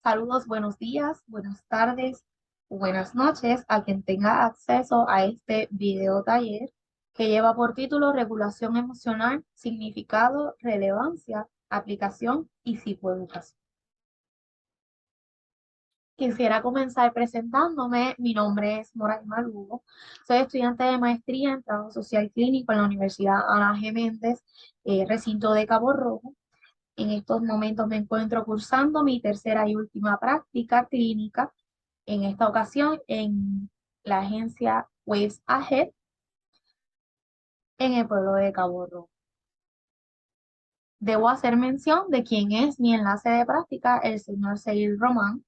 Saludos, buenos días, buenas tardes, buenas noches a quien tenga acceso a este video taller que lleva por título Regulación emocional, significado, relevancia, aplicación y psicoeducación. Quisiera comenzar presentándome. Mi nombre es Moraima Lugo. Soy estudiante de maestría en Trabajo Social Clínico en la Universidad Ana G. Méndez, recinto de Cabo Rojo. En estos momentos me encuentro cursando mi tercera y última práctica clínica, en esta ocasión en la agencia Waves Ahead en el pueblo de Cabo Rojo. Debo hacer mención de quién es mi enlace de práctica, el señor Seil Román.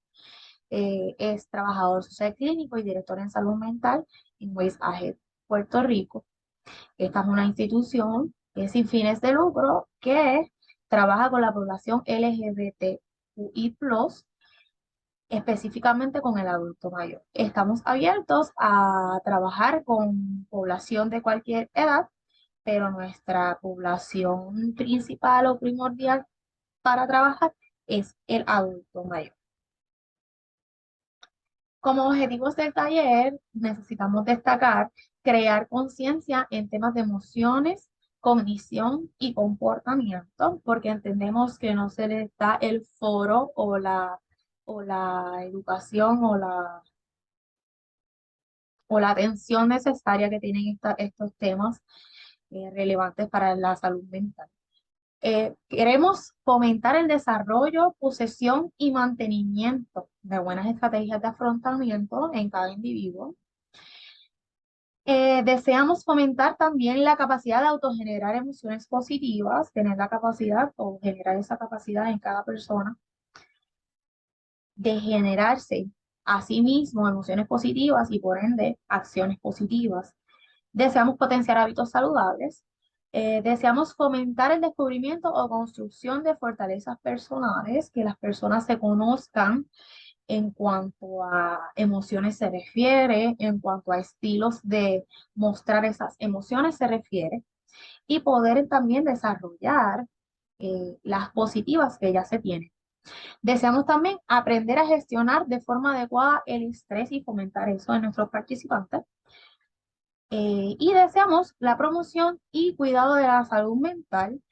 Es trabajador social clínico y director en salud mental en Waves Ahead, Puerto Rico. Esta es una institución sin fines de lucro que trabaja con la población LGBTQI+, específicamente con el adulto mayor. Estamos abiertos a trabajar con población de cualquier edad, pero nuestra población principal o primordial para trabajar es el adulto mayor. Como objetivos del taller, necesitamos destacar crear conciencia en temas de emociones, cognición y comportamiento, porque entendemos que no se les da el foro o la educación o la atención necesaria que tienen estos temas relevantes para la salud mental. Queremos fomentar el desarrollo, posesión y mantenimiento de buenas estrategias de afrontamiento en cada individuo. Deseamos fomentar también la capacidad de autogenerar emociones positivas, tener la capacidad o generar esa capacidad en cada persona de generarse a sí mismo emociones positivas y por ende acciones positivas. Deseamos potenciar hábitos saludables. Deseamos fomentar el descubrimiento o construcción de fortalezas personales, que las personas se conozcan en cuanto a emociones se refiere, en cuanto a estilos de mostrar esas emociones se refiere, y poder también desarrollar las positivas que ya se tienen. Deseamos también aprender a gestionar de forma adecuada el estrés y fomentar eso en nuestros participantes. Y deseamos la promoción y cuidado de la salud mental,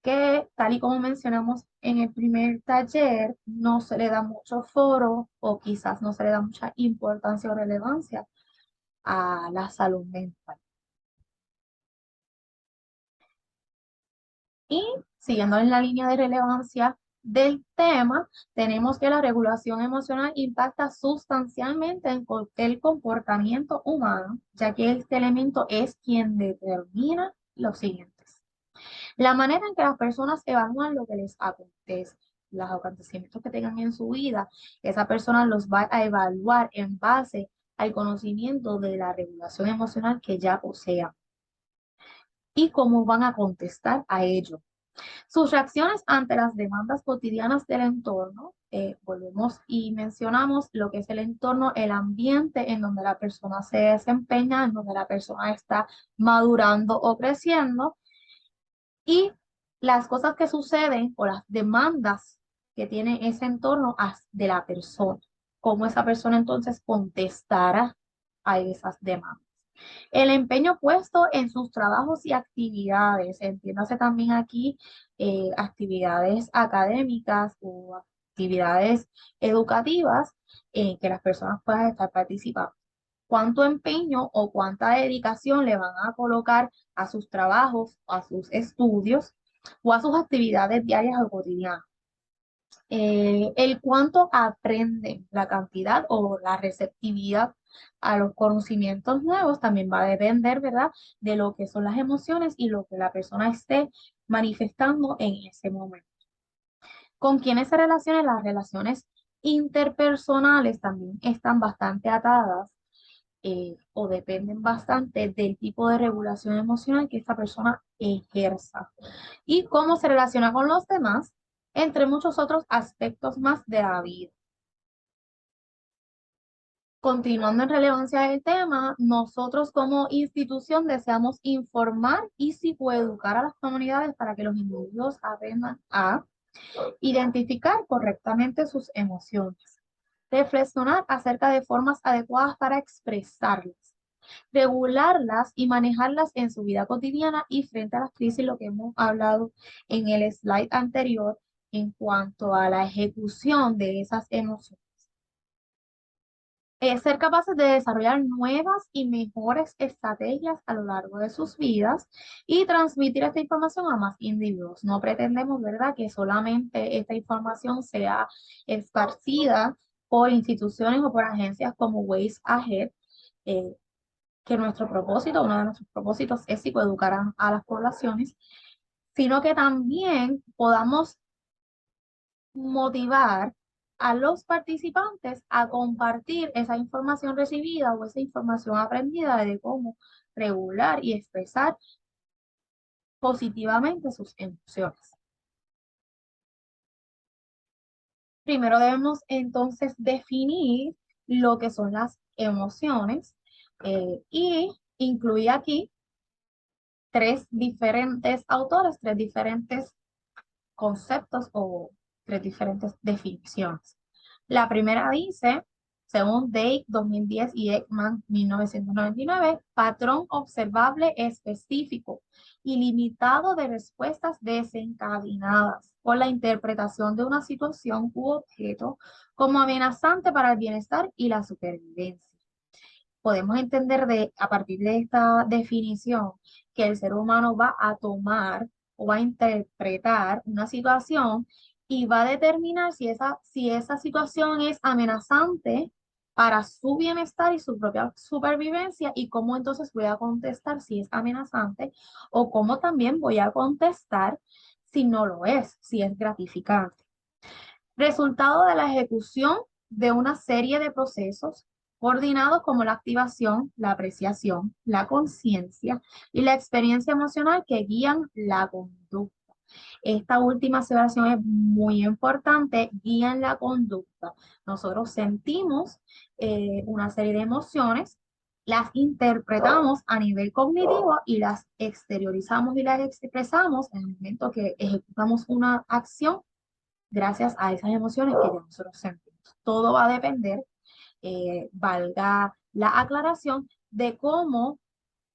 que tal y como mencionamos en el primer taller, no se le da mucho foro o quizás no se le da mucha importancia o relevancia a la salud mental. Y siguiendo en la línea de relevancia del tema, tenemos que la regulación emocional impacta sustancialmente en el comportamiento humano, ya que este elemento es quien determina lo siguiente: la manera en que las personas evalúan lo que les acontece, los acontecimientos que tengan en su vida, esa persona los va a evaluar en base al conocimiento de la regulación emocional que ya posean y cómo van a contestar a ello. Sus reacciones ante las demandas cotidianas del entorno, volvemos y mencionamos lo que es el entorno, el ambiente en donde la persona se desempeña, en donde la persona está madurando o creciendo, y las cosas que suceden o las demandas que tiene ese entorno de la persona, cómo esa persona entonces contestará a esas demandas. El empeño puesto en sus trabajos y actividades, entiéndase también aquí actividades académicas o actividades educativas en que las personas puedan estar participando. Cuánto empeño o cuánta dedicación le van a colocar a sus trabajos, a sus estudios o a sus actividades diarias o cotidianas. El cuánto aprenden, la cantidad o la receptividad a los conocimientos nuevos también va a depender, ¿verdad?, de lo que son las emociones y lo que la persona esté manifestando en ese momento. Con quienes se relacionen, las relaciones interpersonales también están bastante atadas o dependen bastante del tipo de regulación emocional que esta persona ejerza y cómo se relaciona con los demás, entre muchos otros aspectos más de la vida. Continuando en relevancia del tema, nosotros como institución deseamos informar y psicoeducar a las comunidades para que los individuos aprendan a Identificar correctamente sus emociones. Reflexionar acerca de formas adecuadas para expresarlas. Regularlas y manejarlas en su vida cotidiana y frente a las crisis, lo que hemos hablado en el slide anterior en cuanto a la ejecución de esas emociones. Ser capaces de desarrollar nuevas y mejores estrategias a lo largo de sus vidas y transmitir esta información a más individuos. No pretendemos, ¿verdad?, que solamente esta información sea esparcida por instituciones o por agencias como Ways Ahead, eh, que nuestro propósito, uno de nuestros propósitos es psicoeducar a las poblaciones, sino que también podamos motivar a los participantes a compartir esa información recibida o esa información aprendida de cómo regular y expresar positivamente sus emociones. Primero debemos entonces definir lo que son las emociones y incluir aquí tres diferentes autores, tres diferentes conceptos o tres diferentes definiciones. La primera dice, según Day 2010 y Ekman 1999, patrón observable específico y limitado de respuestas desencadenadas por la interpretación de una situación u objeto como amenazante para el bienestar y la supervivencia. Podemos entender a partir de esta definición que el ser humano va a tomar o va a interpretar una situación y va a determinar si esa situación es amenazante para su bienestar y su propia supervivencia y cómo entonces voy a contestar si es amenazante o cómo también voy a contestar si no lo es, si es gratificante. Resultado de la ejecución de una serie de procesos coordinados como la activación, la apreciación, la conciencia y la experiencia emocional que guían la conducta. Esta última aseveración es muy importante, guían la conducta. Nosotros sentimos una serie de emociones, las interpretamos a nivel cognitivo y las exteriorizamos y las expresamos en el momento que ejecutamos una acción gracias a esas emociones que ya nosotros sentimos. Todo va a depender, valga la aclaración, de cómo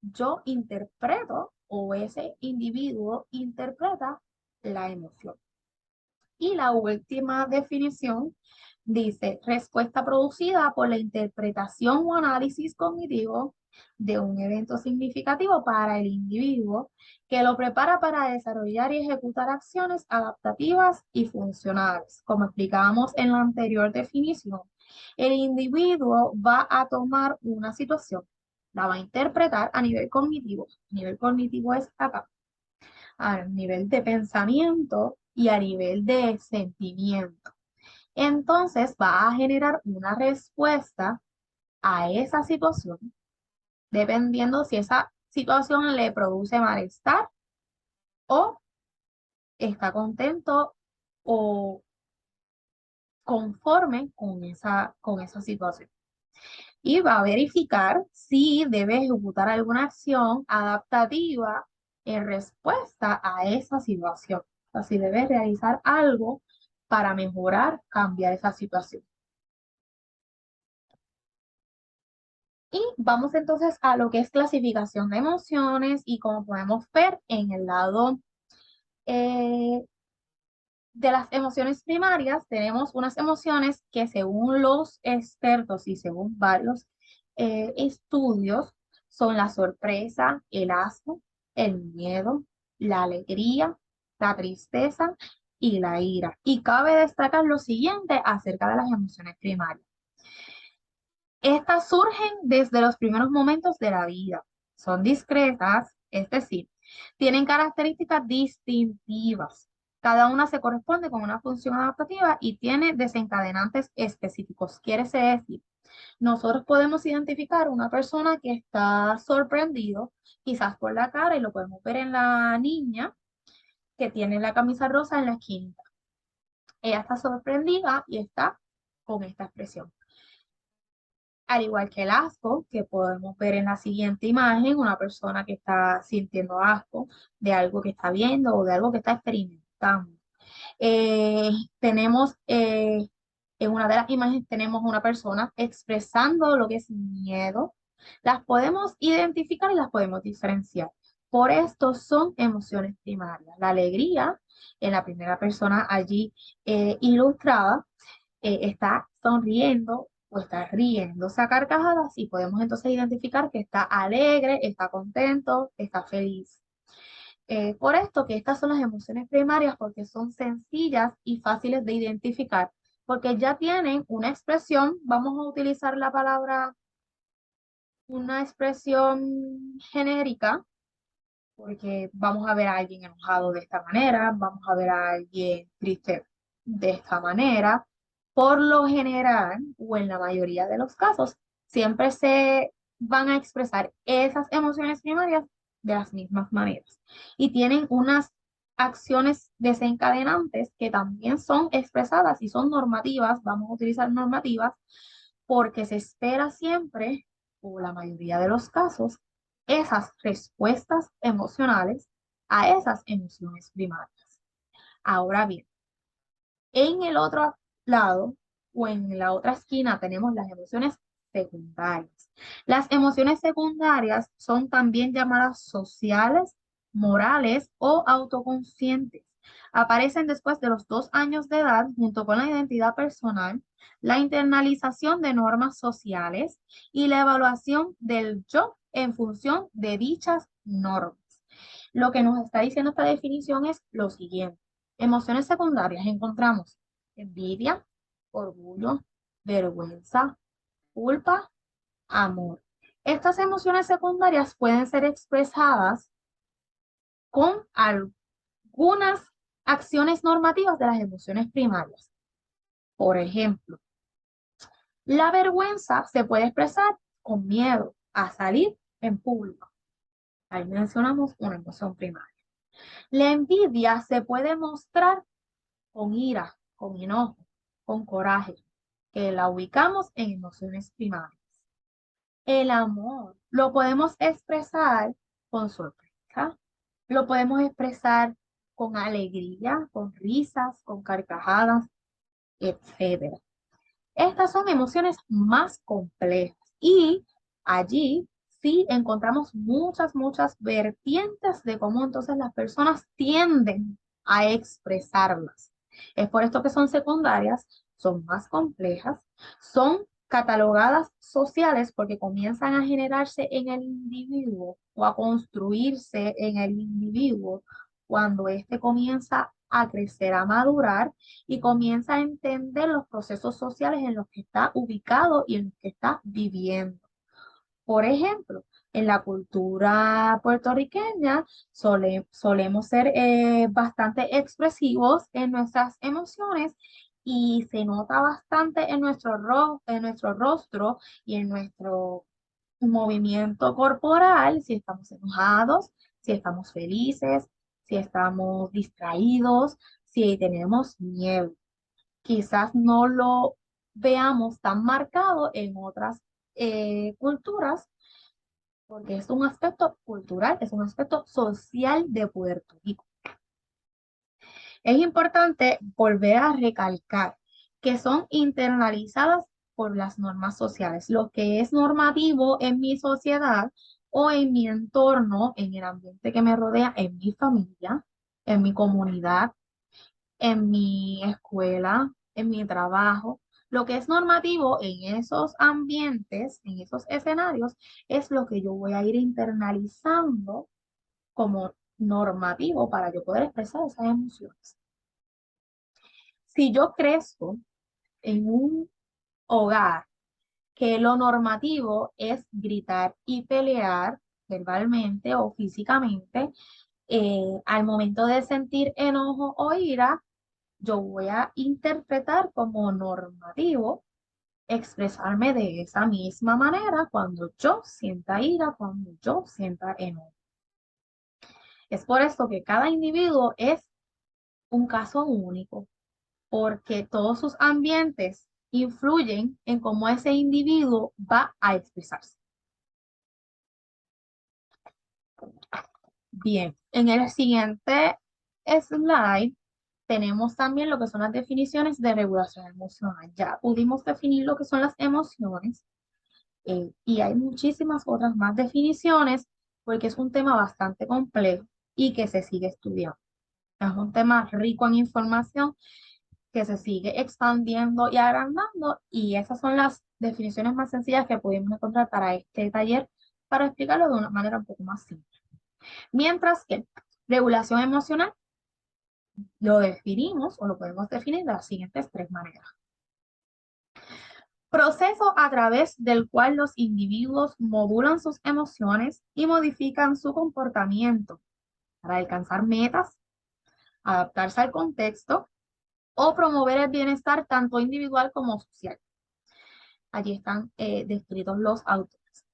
yo interpreto o ese individuo interpreta la emoción. Y la última definición dice, respuesta producida por la interpretación o análisis cognitivo de un evento significativo para el individuo que lo prepara para desarrollar y ejecutar acciones adaptativas y funcionales. Como explicábamos en la anterior definición, el individuo va a tomar una situación, la va a interpretar a nivel cognitivo. A nivel cognitivo es acá, a nivel de pensamiento y a nivel de sentimiento. Entonces va a generar una respuesta a esa situación, dependiendo si esa situación le produce malestar o está contento o conforme con esa situación. Y va a verificar si debe ejecutar alguna acción adaptativa en respuesta a esa situación. O sea, si debe realizar algo para mejorar, cambiar esa situación. Y vamos entonces a lo que es clasificación de emociones y como podemos ver en el lado eh, de las emociones primarias, tenemos unas emociones que según los expertos y según varios estudios son la sorpresa, el asco, el miedo, la alegría, la tristeza y la ira. Y cabe destacar lo siguiente acerca de las emociones primarias. Estas surgen desde los primeros momentos de la vida. Son discretas, es decir, tienen características distintivas. Cada una se corresponde con una función adaptativa y tiene desencadenantes específicos. Quiere decir, nosotros podemos identificar una persona que está sorprendido, quizás por la cara, y lo podemos ver en la niña que tiene la camisa rosa en la esquina. Ella está sorprendida y está con esta expresión. Al igual que el asco, que podemos ver en la siguiente imagen, una persona que está sintiendo asco de algo que está viendo o de algo que está experimentando. Tenemos, en una de las imágenes tenemos una persona expresando lo que es miedo. Las podemos identificar y las podemos diferenciar. Por esto son emociones primarias. La alegría, en la primera persona allí ilustrada, está sonriendo o está riéndose a carcajadas y podemos entonces identificar que está alegre, está contento, está feliz. Por esto que estas son las emociones primarias porque son sencillas y fáciles de identificar, porque ya tienen una expresión, vamos a utilizar la palabra, una expresión genérica, porque vamos a ver a alguien enojado de esta manera, vamos a ver a alguien triste de esta manera. Por lo general, o en la mayoría de los casos, siempre se van a expresar esas emociones primarias de las mismas maneras. Y tienen unas acciones desencadenantes que también son expresadas y son normativas, vamos a utilizar normativas, porque se espera siempre, o la mayoría de los casos, esas respuestas emocionales a esas emociones primarias. Ahora bien, en el otro lado o en la otra esquina tenemos las emociones secundarias. Las emociones secundarias son también llamadas sociales, morales o autoconscientes. Aparecen después de los 2 años de edad junto con la identidad personal, la internalización de normas sociales y la evaluación del yo en función de dichas normas. Lo que nos está diciendo esta definición es lo siguiente. Emociones secundarias encontramos envidia, orgullo, vergüenza, culpa, amor. Estas emociones secundarias pueden ser expresadas con algunas acciones normativas de las emociones primarias. Por ejemplo, la vergüenza se puede expresar con miedo a salir en público. Ahí mencionamos una emoción primaria. La envidia se puede mostrar con ira, con enojo, con coraje, que la ubicamos en emociones primarias. El amor lo podemos expresar con sorpresa, lo podemos expresar con alegría, con risas, con carcajadas, etcétera. Estas son emociones más complejas y allí sí encontramos muchas vertientes de cómo entonces las personas tienden a expresarlas. Es por esto que son secundarias, son más complejas, son catalogadas sociales porque comienzan a generarse en el individuo o a construirse en el individuo cuando éste comienza a crecer, a madurar y comienza a entender los procesos sociales en los que está ubicado y en los que está viviendo. Por ejemplo, en la cultura puertorriqueña solemos ser bastante expresivos en nuestras emociones y se nota bastante en en nuestro rostro y en nuestro movimiento corporal si estamos enojados, si estamos felices, si estamos distraídos, si tenemos miedo. Quizás no lo veamos tan marcado en otras culturas, porque es un aspecto cultural, es un aspecto social de Puerto Rico. Es importante volver a recalcar que son internalizadas por las normas sociales. Lo que es normativo en mi sociedad o en mi entorno, en el ambiente que me rodea, en mi familia, en mi comunidad, en mi escuela, en mi trabajo. Lo que es normativo en esos ambientes, en esos escenarios, es lo que yo voy a ir internalizando como normativo para yo poder expresar esas emociones. Si yo crezco en un hogar que lo normativo es gritar y pelear verbalmente o físicamente, al momento de sentir enojo o ira, yo voy a interpretar como normativo expresarme de esa misma manera cuando yo sienta ira, cuando yo sienta enojo. Es por esto que cada individuo es un caso único, porque todos sus ambientes influyen en cómo ese individuo va a expresarse. Bien, en el siguiente slide tenemos también lo que son las definiciones de regulación emocional. Ya pudimos definir lo que son las emociones y hay muchísimas otras más definiciones porque es un tema bastante complejo y que se sigue estudiando. Es un tema rico en información que se sigue expandiendo y agrandando y esas son las definiciones más sencillas que pudimos encontrar para este taller para explicarlo de una manera un poco más simple. Mientras que regulación emocional lo definimos o lo podemos definir de las siguientes tres maneras. Proceso a través del cual los individuos modulan sus emociones y modifican su comportamiento para alcanzar metas, adaptarse al contexto o promover el bienestar tanto individual como social. Allí están descritos los autores.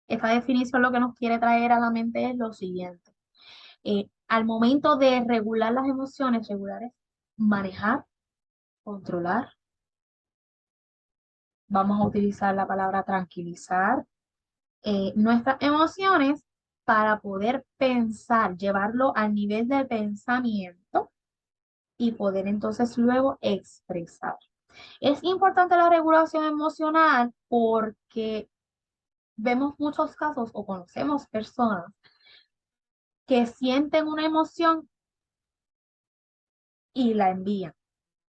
Esta definición lo que nos quiere traer a la mente es lo siguiente. Al momento de regular las emociones, regular es manejar, controlar. Vamos a utilizar la palabra tranquilizar nuestras emociones para poder pensar, llevarlo al nivel del pensamiento y poder entonces luego expresar. Es importante la regulación emocional porque vemos muchos casos o conocemos personas que sienten una emoción y la envían,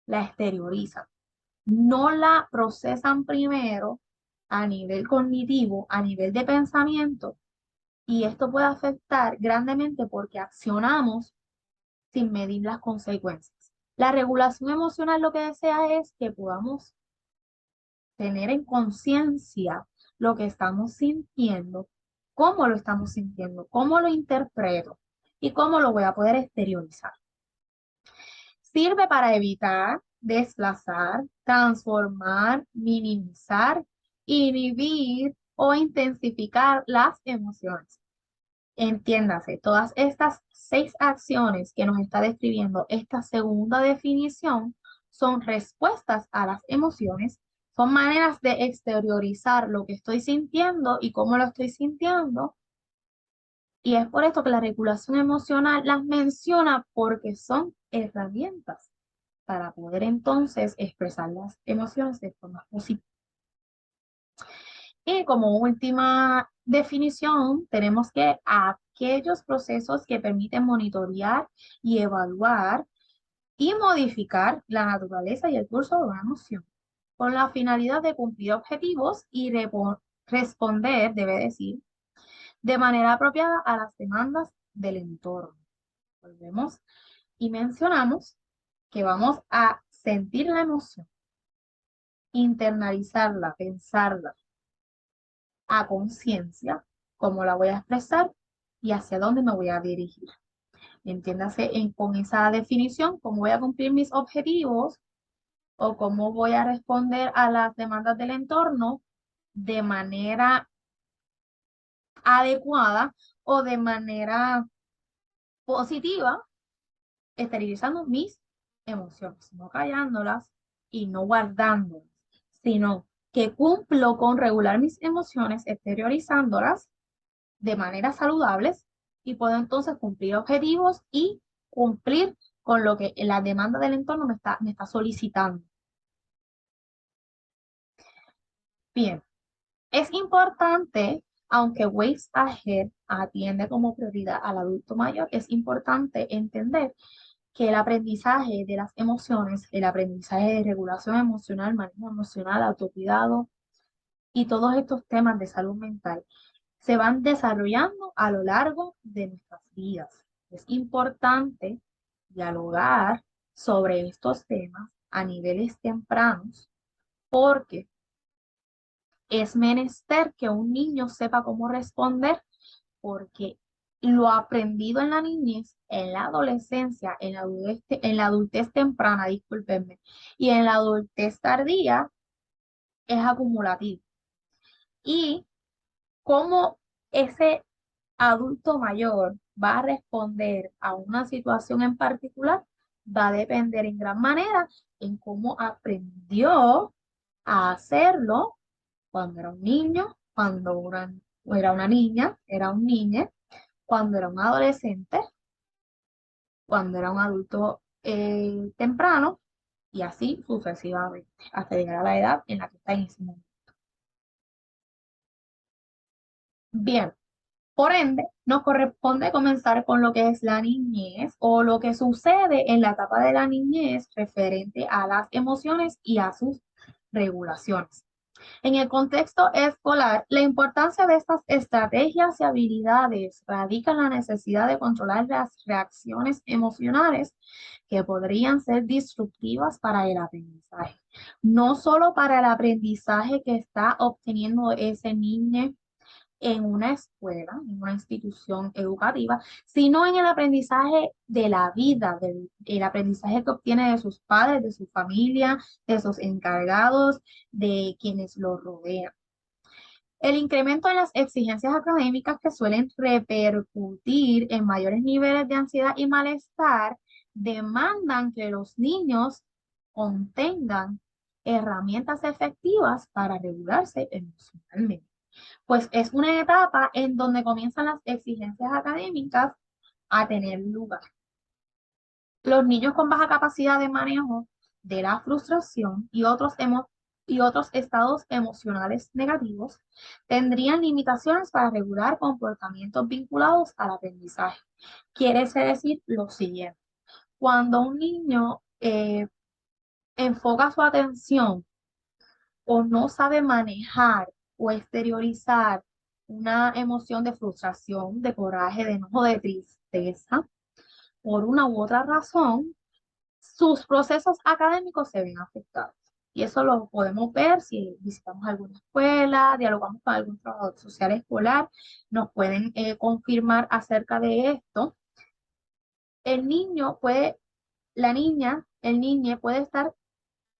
la exteriorizan. No la procesan primero a nivel cognitivo, a nivel de pensamiento, y esto puede afectar grandemente porque accionamos sin medir las consecuencias. La regulación emocional lo que desea es que podamos tener en conciencia lo que estamos sintiendo, cómo lo estamos sintiendo, cómo lo interpreto y cómo lo voy a poder exteriorizar. Sirve para evitar, desplazar, transformar, minimizar, inhibir o intensificar las emociones. Entiéndase, todas estas 6 acciones que nos está describiendo esta segunda definición son respuestas a las emociones, son maneras de exteriorizar lo que estoy sintiendo y cómo lo estoy sintiendo. Y es por esto que la regulación emocional las menciona porque son herramientas para poder entonces expresar las emociones de forma positiva. Y como última definición, tenemos que aquellos procesos que permiten monitorear y evaluar y modificar la naturaleza y el curso de una emoción, con la finalidad de cumplir objetivos y responder, debe decir, de manera apropiada a las demandas del entorno. Volvemos y mencionamos que vamos a sentir la emoción, internalizarla, pensarla a conciencia, cómo la voy a expresar y hacia dónde me voy a dirigir. Entiéndase con esa definición, cómo voy a cumplir mis objetivos o cómo voy a responder a las demandas del entorno de manera adecuada o de manera positiva, esterilizando mis emociones, no callándolas y no guardándolas, sino que cumplo con regular mis emociones, exteriorizándolas de manera saludables y puedo entonces cumplir objetivos y cumplir con lo que la demanda del entorno me está solicitando. Bien, es importante, aunque Ways Ahead atiende como prioridad al adulto mayor, es importante entender que el aprendizaje de las emociones, el aprendizaje de regulación emocional, manejo emocional, autocuidado y todos estos temas de salud mental se van desarrollando a lo largo de nuestras vidas. Es importante dialogar sobre estos temas a niveles tempranos porque es menester que un niño sepa cómo responder porque lo aprendido en la niñez, en la adolescencia, en la adultez temprana, discúlpenme, y en la adultez tardía es acumulativo. Y cómo ese adulto mayor va a responder a una situación en particular va a depender en gran manera en cómo aprendió a hacerlo cuando era un niño, era una niña, era un niño, cuando era un adolescente, cuando era un adulto temprano y así sucesivamente, hasta llegar a la edad en la que está en ese momento. Bien, por ende, nos corresponde comenzar con lo que es la niñez o lo que sucede en la etapa de la niñez referente a las emociones y a sus regulaciones. En el contexto escolar, la importancia de estas estrategias y habilidades radica en la necesidad de controlar las reacciones emocionales que podrían ser disruptivas para el aprendizaje. No solo para el aprendizaje que está obteniendo ese niño en una escuela, en una institución educativa, sino en el aprendizaje de la vida, del el aprendizaje que obtiene de sus padres, de su familia, de sus encargados, de quienes lo rodean. El incremento en las exigencias académicas que suelen repercutir en mayores niveles de ansiedad y malestar demandan que los niños contengan herramientas efectivas para regularse emocionalmente, pues es una etapa en donde comienzan las exigencias académicas a tener lugar. Los niños con baja capacidad de manejo de la frustración y otros estados emocionales negativos tendrían limitaciones para regular comportamientos vinculados al aprendizaje. Quiere decir lo siguiente: cuando un niño enfoca su atención o no sabe manejar o exteriorizar una emoción de frustración, de coraje, de enojo, de tristeza, por una u otra razón, sus procesos académicos se ven afectados. Y eso lo podemos ver si visitamos alguna escuela, dialogamos con algún trabajador social escolar, nos pueden confirmar acerca de esto. El niño puede, la niña, el niño puede estar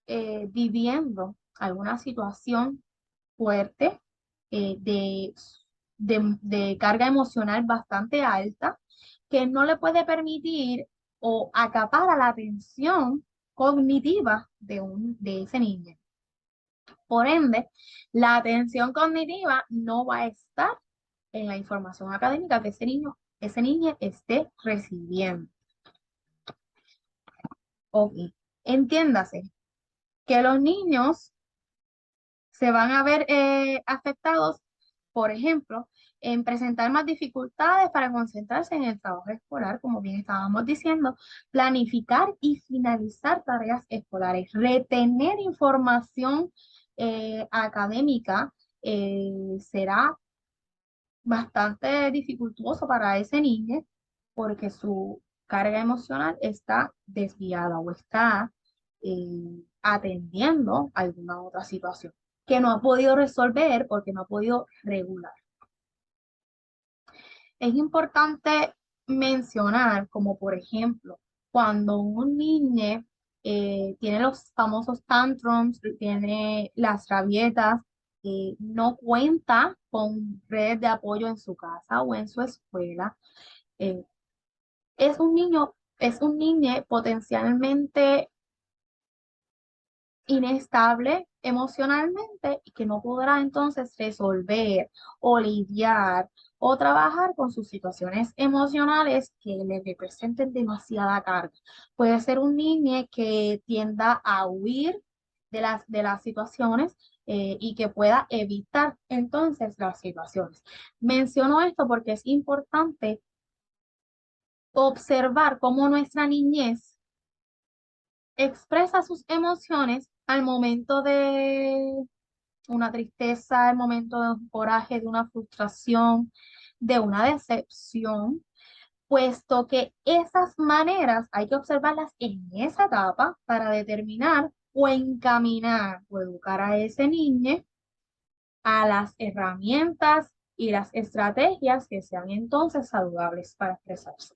viviendo alguna situación fuerte, eh, de, de carga emocional bastante alta, que no le puede permitir o acapara la atención cognitiva de ese niño. Por ende, la atención cognitiva no va a estar en la información académica que ese niño esté recibiendo. Ok, entiéndase que los niños se van a ver afectados, por ejemplo, en presentar más dificultades para concentrarse en el trabajo escolar, como bien estábamos diciendo, planificar y finalizar tareas escolares, retener información académica será bastante dificultoso para ese niño porque su carga emocional está desviada o está atendiendo alguna otra situación que no ha podido resolver porque no ha podido regular. Es importante mencionar, como por ejemplo, cuando un niño tiene los famosos tantrums, tiene las rabietas, no cuenta con redes de apoyo en su casa o en su escuela, eh, es un niño potencialmente inestable emocionalmente y que no podrá entonces resolver o lidiar o trabajar con sus situaciones emocionales que le representen demasiada carga. Puede ser un niño que tienda a huir de las situaciones y que pueda evitar entonces las situaciones. Menciono esto porque es importante observar cómo nuestra niñez expresa sus emociones al momento de una tristeza, al momento de un coraje, de una frustración, de una decepción, puesto que esas maneras hay que observarlas en esa etapa para determinar o encaminar o educar a ese niño a las herramientas y las estrategias que sean entonces saludables para expresarse.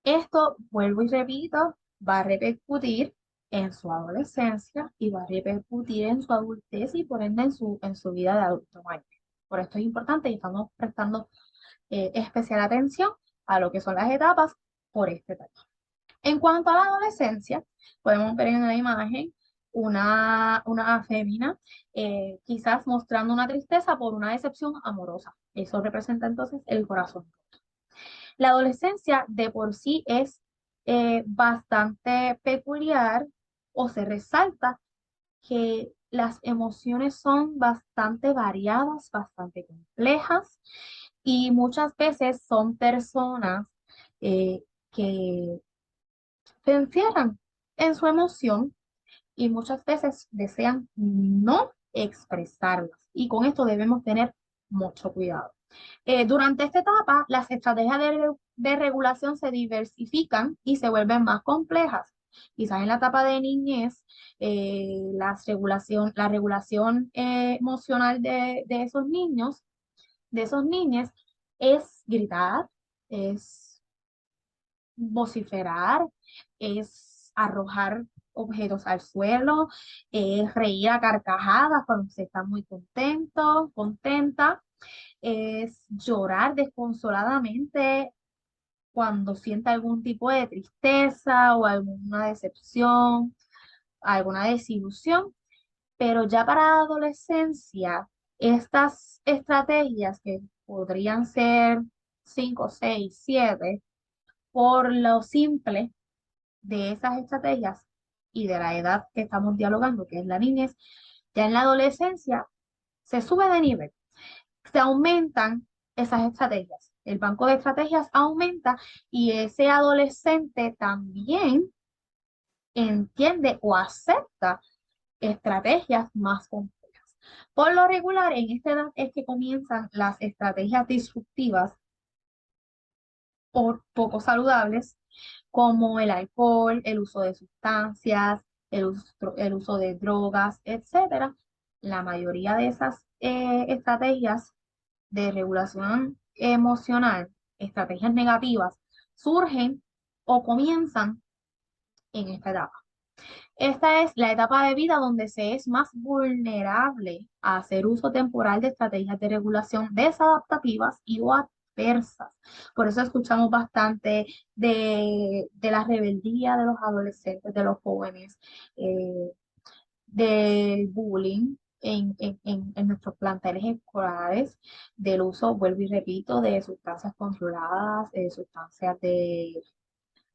Esto, vuelvo y repito, va a repercutir en su adolescencia y va a repercutir en su adultez y por ende en su vida de adulto mayor. Por esto es importante y estamos prestando especial atención a lo que son las etapas por este tema. En cuanto a la adolescencia, podemos ver en la imagen una fémina quizás mostrando una tristeza por una decepción amorosa. Eso representa entonces el corazón. La adolescencia de por sí es bastante peculiar o se resalta que las emociones son bastante variadas, bastante complejas y muchas veces son personas que se encierran en su emoción y muchas veces desean no expresarlas. Y con esto debemos tener mucho cuidado. Durante esta etapa, las estrategias de regulación se diversifican y se vuelven más complejas. Quizás en la etapa de niñez, la regulación emocional de esos niños, de esos niños, es gritar, es vociferar, es arrojar objetos al suelo, es reír a carcajadas cuando se está muy contento, contenta, es llorar desconsoladamente cuando siente algún tipo de tristeza o alguna decepción, alguna desilusión. Pero ya para la adolescencia, estas estrategias que podrían ser 5, 6, 7, por lo simple de esas estrategias y de la edad que estamos dialogando, que es la niñez, ya en la adolescencia se sube de nivel, se aumentan esas estrategias. El banco de estrategias aumenta y ese adolescente también entiende o acepta estrategias más complejas. Por lo regular, en esta edad es que comienzan las estrategias disruptivas o poco saludables como el alcohol, el uso de sustancias, el uso de drogas, etcétera. La mayoría de esas estrategias de regulación emocional, estrategias negativas, surgen o comienzan en esta etapa. Esta es la etapa de vida donde se es más vulnerable a hacer uso temporal de estrategias de regulación desadaptativas y o adversas. Por eso escuchamos bastante de la rebeldía de los adolescentes, de los jóvenes, eh, del bullying en nuestros planteles escolares, del uso, vuelvo y repito, de sustancias controladas, de sustancias de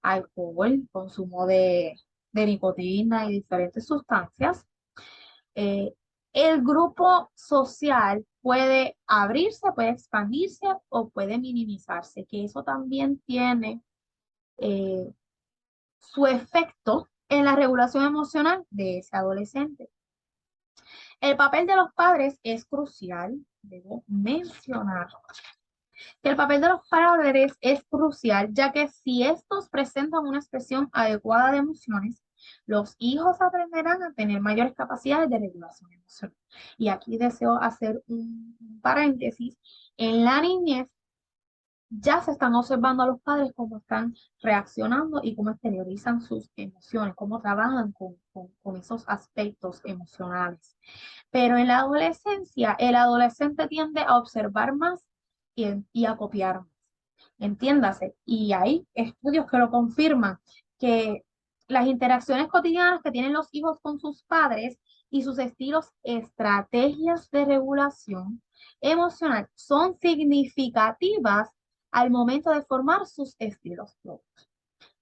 alcohol, consumo de nicotina y diferentes sustancias. Eh, el grupo social puede abrirse, puede expandirse o puede minimizarse, que eso también tiene eh, su efecto en la regulación emocional de ese adolescente. El papel de los padres es crucial, debo mencionar que el papel de los padres es crucial, ya que si estos presentan una expresión adecuada de emociones, los hijos aprenderán a tener mayores capacidades de regulación emocional. Y aquí deseo hacer un paréntesis. En la niñez ya se están observando a los padres cómo están reaccionando y cómo exteriorizan sus emociones, cómo trabajan con esos aspectos emocionales. Pero en la adolescencia, el adolescente tiende a observar más y a copiar más. Entiéndase. Y hay estudios que lo confirman, que las interacciones cotidianas que tienen los hijos con sus padres y sus estilos, estrategias de regulación emocional son significativas al momento de formar sus estilos propios.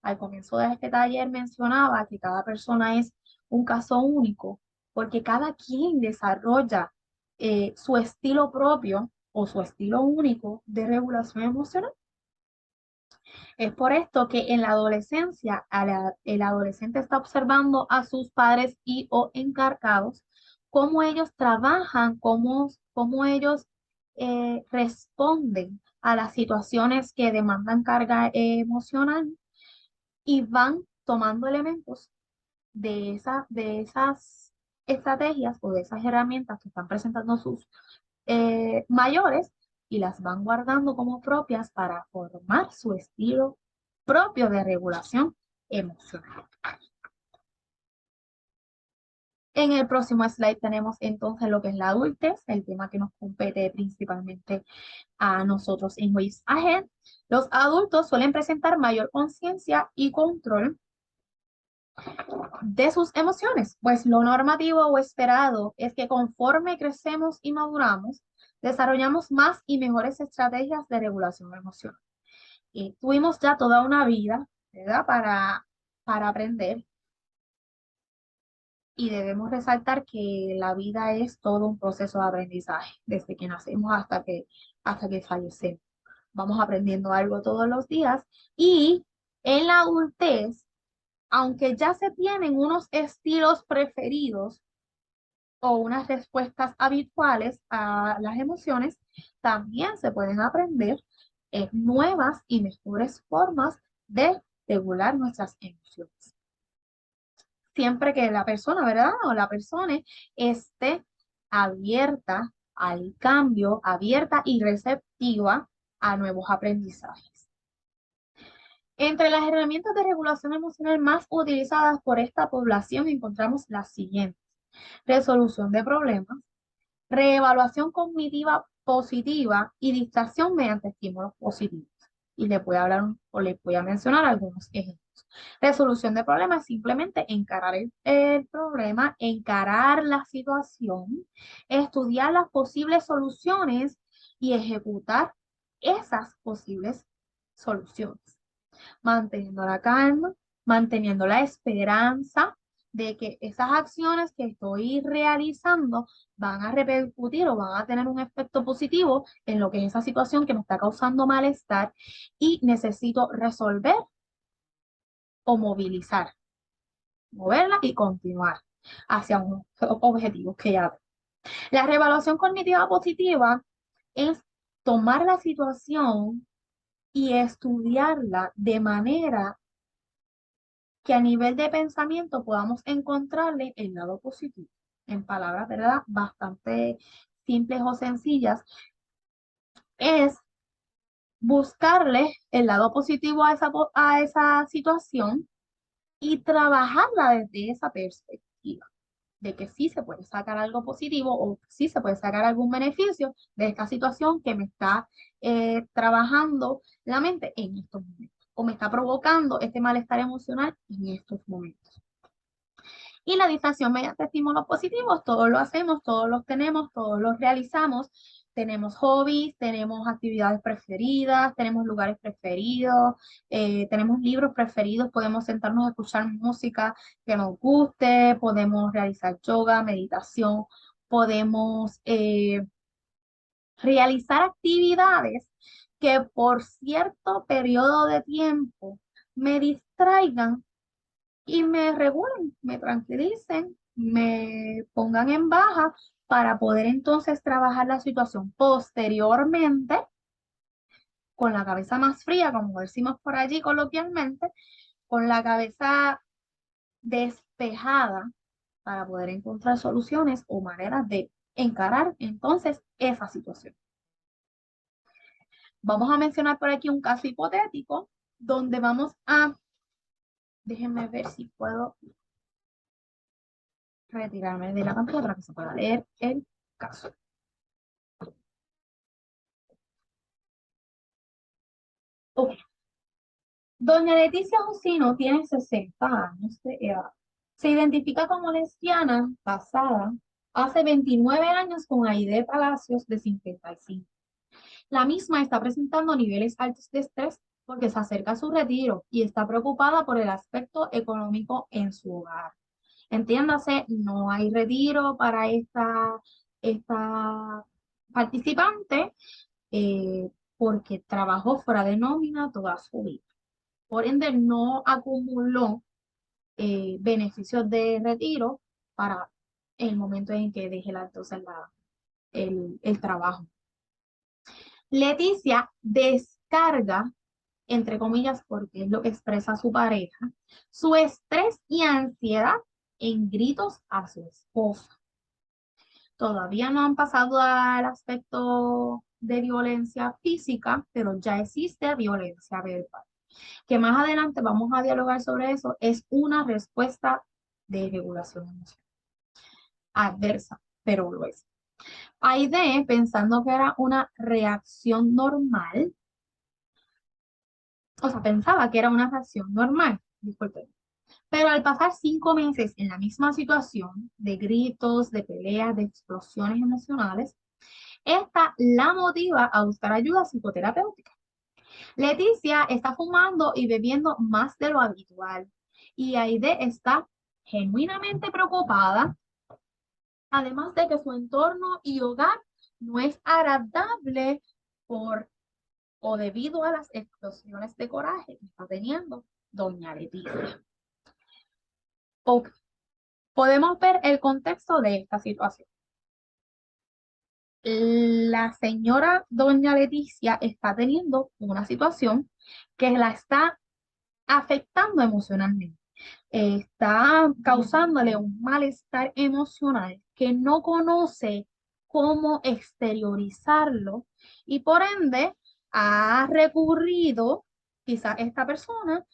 Al comienzo de este taller mencionaba que cada persona es un caso único, porque cada quien desarrolla su estilo propio o su estilo único de regulación emocional. Es por esto que en la adolescencia el adolescente está observando a sus padres y o encargados, cómo ellos trabajan, cómo ellos responden a las situaciones que demandan carga emocional y van tomando elementos de esas estrategias o de esas herramientas que están presentando sus mayores y las van guardando como propias para formar su estilo propio de regulación emocional. En el próximo slide tenemos entonces lo que es la adultez, el tema que nos compete principalmente a nosotros en Waves Ahead. Los adultos suelen presentar mayor conciencia y control de sus emociones, pues lo normativo o esperado es que conforme crecemos y maduramos, desarrollamos más y mejores estrategias de regulación emocional. Tuvimos ya toda una vida ¿verdad? Para aprender. Y debemos resaltar que la vida es todo un proceso de aprendizaje, desde que nacemos hasta que fallecemos. Vamos aprendiendo algo todos los días y en la adultez, aunque ya se tienen unos estilos preferidos o unas respuestas habituales a las emociones, también se pueden aprender nuevas y mejores formas de regular nuestras emociones. Siempre que la persona, ¿verdad? O la persona esté abierta al cambio, abierta y receptiva a nuevos aprendizajes. Entre las herramientas de regulación emocional más utilizadas por esta población encontramos las siguientes: resolución de problemas, reevaluación cognitiva positiva y distracción mediante estímulos positivos. Y les voy a hablar o les voy a mencionar algunos ejemplos. Resolución de problemas, simplemente encarar el problema, encarar la situación, estudiar las posibles soluciones y ejecutar esas posibles soluciones, manteniendo la calma, manteniendo la esperanza de que esas acciones que estoy realizando van a repercutir o van a tener un efecto positivo en lo que es esa situación que me está causando malestar y necesito resolver o movilizar, moverla y continuar hacia unos objetivos que ya. La reevaluación cognitiva positiva es tomar la situación y estudiarla de manera que a nivel de pensamiento podamos encontrarle el lado positivo. En palabras, ¿verdad? Bastante simples o sencillas, es buscarle el lado positivo a esa situación y trabajarla desde esa perspectiva, de que sí se puede sacar algo positivo o sí se puede sacar algún beneficio de esta situación que me está trabajando la mente en estos momentos o me está provocando este malestar emocional en estos momentos. Y la distracción mediante estímulos positivos, todos lo hacemos, todos los tenemos, todos los realizamos. Tenemos hobbies, tenemos actividades preferidas, tenemos lugares preferidos, tenemos libros preferidos, podemos sentarnos a escuchar música que nos guste, podemos realizar yoga, meditación, podemos realizar actividades que por cierto periodo de tiempo me distraigan y me regulen, me tranquilicen, me pongan en baja para poder entonces trabajar la situación posteriormente con la cabeza más fría, como decimos por allí coloquialmente, con la cabeza despejada para poder encontrar soluciones o maneras de encarar entonces esa situación. Vamos a mencionar por aquí un caso hipotético donde vamos a, déjenme ver si puedo retirarme de la pantalla para que se pueda leer el caso. Ok. Doña Leticia Jusino tiene 60 años de edad. Se identifica como lesbiana, casada, hace 29 años con Aide Palacios de 55. La misma está presentando niveles altos de estrés porque se acerca a su retiro y está preocupada por el aspecto económico en su hogar. Entiéndase, no hay retiro para esta participante porque trabajó fuera de nómina toda su vida. Por ende, no acumuló beneficios de retiro para el momento en que deje entonces el trabajo. Leticia descarga, entre comillas, porque es lo que expresa su pareja, su estrés y ansiedad en gritos a su esposa. Todavía no han pasado al aspecto de violencia física, pero ya existe violencia verbal. Que más adelante vamos a dialogar sobre eso, es una respuesta de regulación emocional adversa, pero lo es. Aide, pensando que era una reacción normal, o sea, pensaba que era una reacción normal, disculpen, pero al pasar 5 meses en la misma situación de gritos, de peleas, de explosiones emocionales, esta la motiva a buscar ayuda psicoterapéutica. Leticia está fumando y bebiendo más de lo habitual. Y Aide está genuinamente preocupada, además de que su entorno y hogar no es agradable por o debido a las explosiones de coraje que está teniendo doña Leticia. Ok, podemos ver el contexto de esta situación. La señora doña Leticia está teniendo una situación que la está afectando emocionalmente. Está causándole un malestar emocional que no conoce cómo exteriorizarlo y por ende ha recurrido, quizás esta persona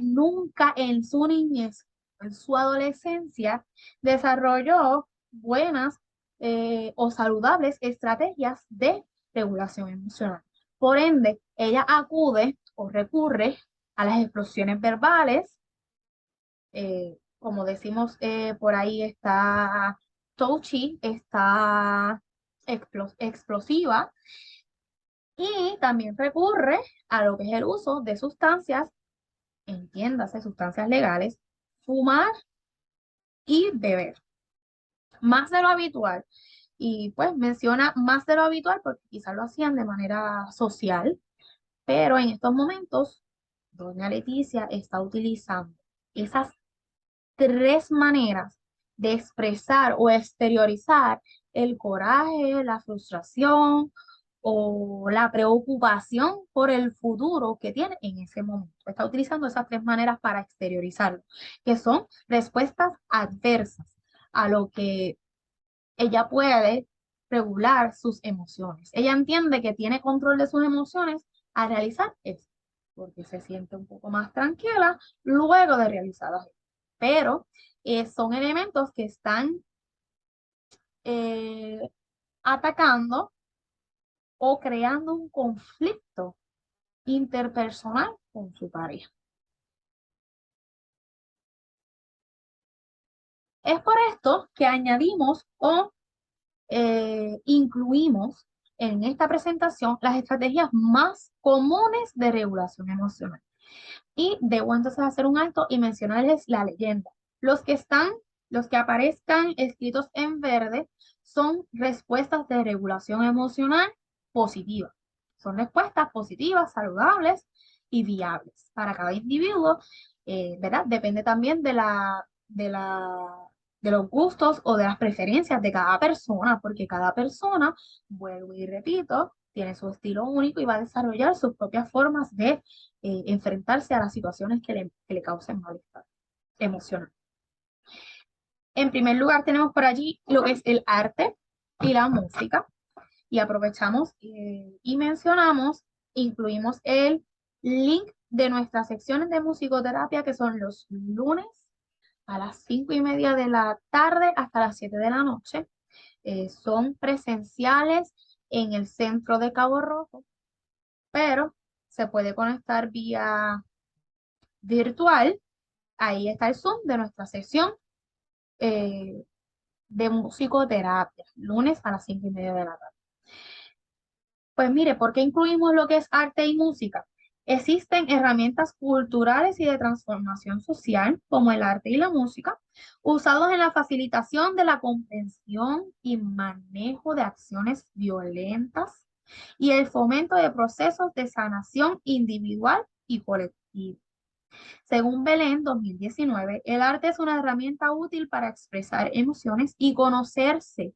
nunca en su niñez, en su adolescencia, desarrolló buenas o saludables estrategias de regulación emocional. Por ende, ella acude o recurre a las explosiones verbales, como decimos por ahí, está touchy, está explosiva, y también recurre a lo que es el uso de sustancias, entiéndase, sustancias legales, fumar y beber, más de lo habitual. Y pues menciona más de lo habitual porque quizás lo hacían de manera social, pero en estos momentos, doña Leticia está utilizando esas tres maneras de expresar o exteriorizar el coraje, la frustración o la preocupación por el futuro que tiene en ese momento. Está utilizando esas tres maneras para exteriorizarlo, que son respuestas adversas a lo que ella puede regular sus emociones. Ella entiende que tiene control de sus emociones al realizar esto, porque se siente un poco más tranquila luego de realizarlas. Pero son elementos que están eh, atacando o creando un conflicto interpersonal con su pareja. Es por esto que añadimos o incluimos en esta presentación las estrategias más comunes de regulación emocional. Y debo entonces hacer un alto y mencionarles la leyenda. Los que están, los que aparezcan escritos en verde son respuestas de regulación emocional positiva. Son respuestas positivas, saludables y viables para cada individuo, ¿verdad? Depende también de los gustos o de las preferencias de cada persona, porque cada persona, vuelvo y repito, tiene su estilo único y va a desarrollar sus propias formas de enfrentarse a las situaciones que le causen malestar emocional. En primer lugar, tenemos por allí lo que es el arte y la música. Y aprovechamos y mencionamos, incluimos el link de nuestras secciones de musicoterapia, que son los lunes a las 5:30 de la tarde hasta las 7 de la noche. Son presenciales en el centro de Cabo Rojo, pero se puede conectar vía virtual. Ahí está el Zoom de nuestra sesión eh, de musicoterapia, lunes a las 5:30 de la tarde. Pues mire, ¿por qué incluimos lo que es arte y música? Existen herramientas culturales y de transformación social, como el arte y la música, usados en la facilitación de la comprensión y manejo de acciones violentas y el fomento de procesos de sanación individual y colectiva. Según Belén 2019, el arte es una herramienta útil para expresar emociones y conocerse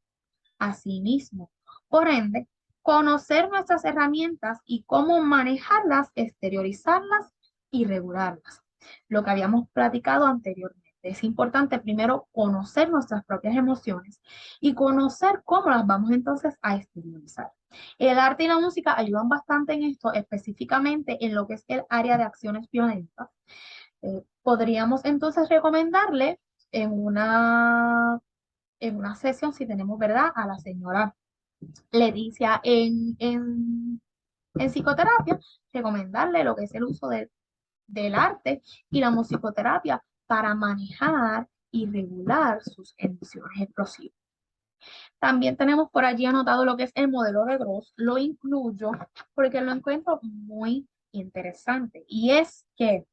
a sí mismo. Por ende, conocer nuestras herramientas y cómo manejarlas, exteriorizarlas y regularlas. Lo que habíamos platicado anteriormente. Es importante primero conocer nuestras propias emociones y conocer cómo las vamos entonces a exteriorizar. El arte y la música ayudan bastante en esto, específicamente en lo que es el área de acciones violentas. Podríamos entonces recomendarle en una sesión, si tenemos, ¿verdad?, a la señora Leticia en psicoterapia, recomendarle lo que es el uso del arte y la musicoterapia para manejar y regular sus emociones explosivas. También tenemos por allí anotado lo que es el modelo de Gross. Lo incluyo porque lo encuentro muy interesante. Y es que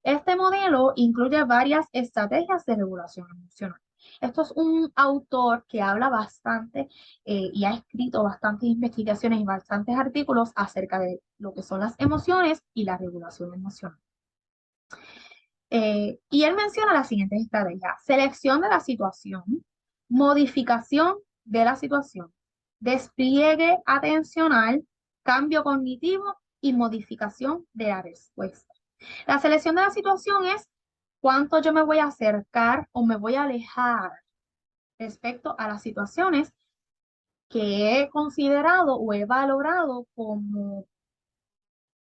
este modelo incluye varias estrategias de regulación emocional. Esto es un autor que habla bastante y ha escrito bastantes investigaciones y bastantes artículos acerca de lo que son las emociones y la regulación emocional. Y él menciona las siguientes estrategias: selección de la situación, modificación de la situación, despliegue atencional, cambio cognitivo y modificación de la respuesta. La selección de la situación es cuánto yo me voy a acercar o me voy a alejar respecto a las situaciones que he considerado o he valorado como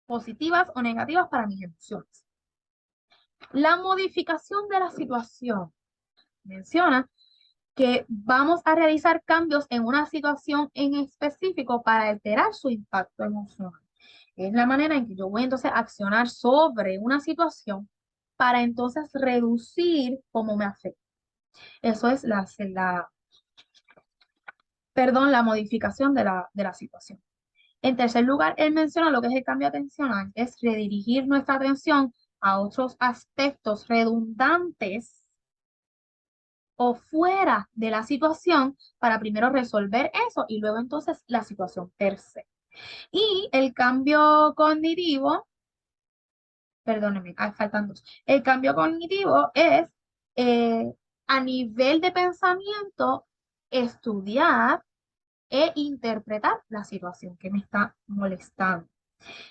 positivas o negativas para mis emociones. La modificación de la situación menciona que vamos a realizar cambios en una situación en específico para alterar su impacto emocional. Es la manera en que yo voy entonces a accionar sobre una situación para entonces reducir cómo me afecta. Eso es la modificación de la situación. En tercer lugar, él menciona lo que es el cambio atencional, que es redirigir nuestra atención a otros aspectos redundantes o fuera de la situación para primero resolver eso y luego entonces la situación per se. Y el cambio cognitivo, perdónenme, faltan dos. El cambio cognitivo es eh, a nivel de pensamiento, estudiar e interpretar la situación que me está molestando.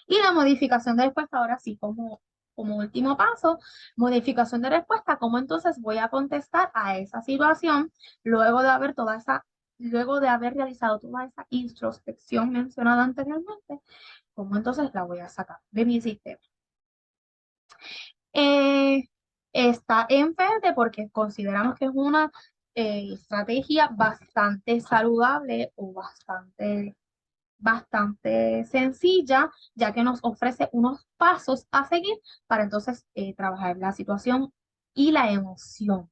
Y la modificación de respuesta, ahora sí, como último paso, modificación de respuesta, cómo entonces voy a contestar a esa situación luego de haber luego de haber realizado toda esa introspección mencionada anteriormente, cómo entonces la voy a sacar de mi sistema. Eh, Está en verde porque consideramos que es una estrategia bastante saludable o bastante sencilla, ya que nos ofrece unos pasos a seguir para entonces trabajar la situación y la emoción.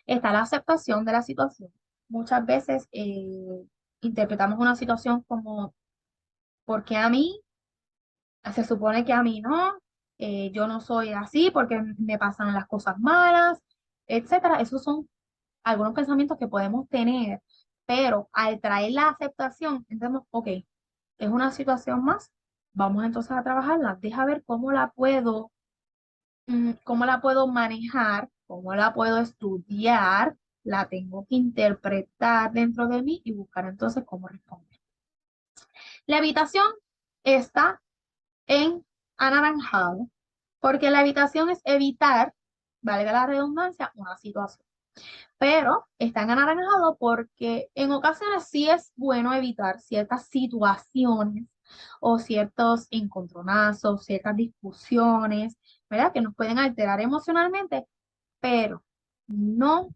Está la aceptación de la situación. Muchas veces interpretamos una situación como, ¿por qué a mí? Se supone que a mí no, yo no soy así porque me pasan las cosas malas, etcétera. Esos son algunos pensamientos que podemos tener, pero al traer la aceptación, entendemos, ok, es una situación más, vamos entonces a trabajarla, deja ver cómo la puedo manejar, cómo la puedo estudiar, la tengo que interpretar dentro de mí y buscar entonces cómo responder. La evitación está en anaranjado, porque la evitación es evitar, valga la redundancia, una situación. Pero está en anaranjado porque en ocasiones sí es bueno evitar ciertas situaciones o ciertos encontronazos, ciertas discusiones, ¿verdad? Que nos pueden alterar emocionalmente, pero no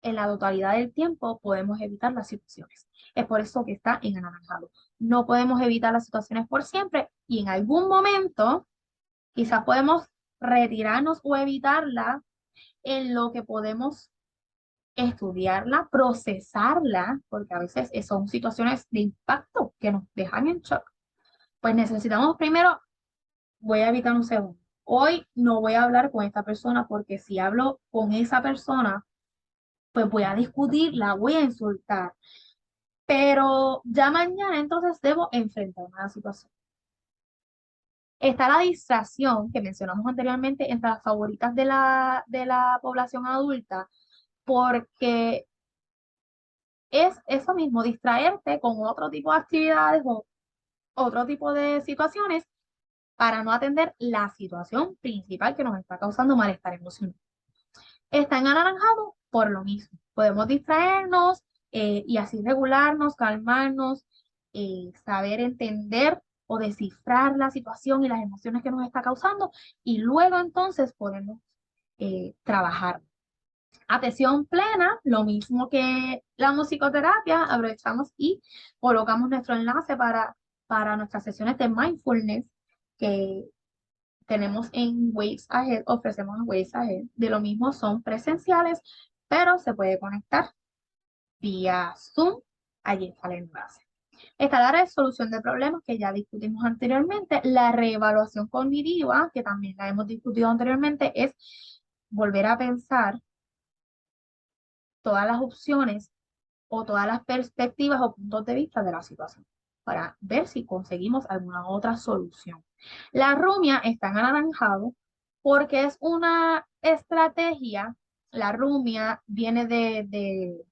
en la totalidad del tiempo podemos evitar las situaciones. Es por eso que está en anaranjado. No podemos evitar las situaciones por siempre y en algún momento quizás podemos retirarnos o evitarla en lo que podemos estudiarla, procesarla, porque a veces son situaciones de impacto que nos dejan en shock. Pues necesitamos primero, voy a evitar un segundo. Hoy no voy a hablar con esta persona porque si hablo con esa persona, pues voy a discutir, la voy a insultar. Pero ya mañana entonces debo enfrentarme a la situación. Está la distracción que mencionamos anteriormente entre las favoritas de la población adulta, porque es eso mismo, distraerte con otro tipo de actividades o otro tipo de situaciones para no atender la situación principal que nos está causando malestar emocional. Está en anaranjado por lo mismo. Podemos distraernos y así regularnos, calmarnos, saber entender o descifrar la situación y las emociones que nos está causando y luego entonces podemos trabajar. Atención plena, lo mismo que la musicoterapia, aprovechamos y colocamos nuestro enlace para nuestras sesiones de mindfulness que tenemos en Waves Ahead, ofrecemos en Waves Ahead. De lo mismo son presenciales, pero se puede conectar vía Zoom. Allí está el enlace. Está la resolución de problemas que ya discutimos anteriormente. La reevaluación cognitiva, que también la hemos discutido anteriormente, es volver a pensar todas las opciones o todas las perspectivas o puntos de vista de la situación para ver si conseguimos alguna otra solución. La rumia está en anaranjado porque es una estrategia. La rumia viene de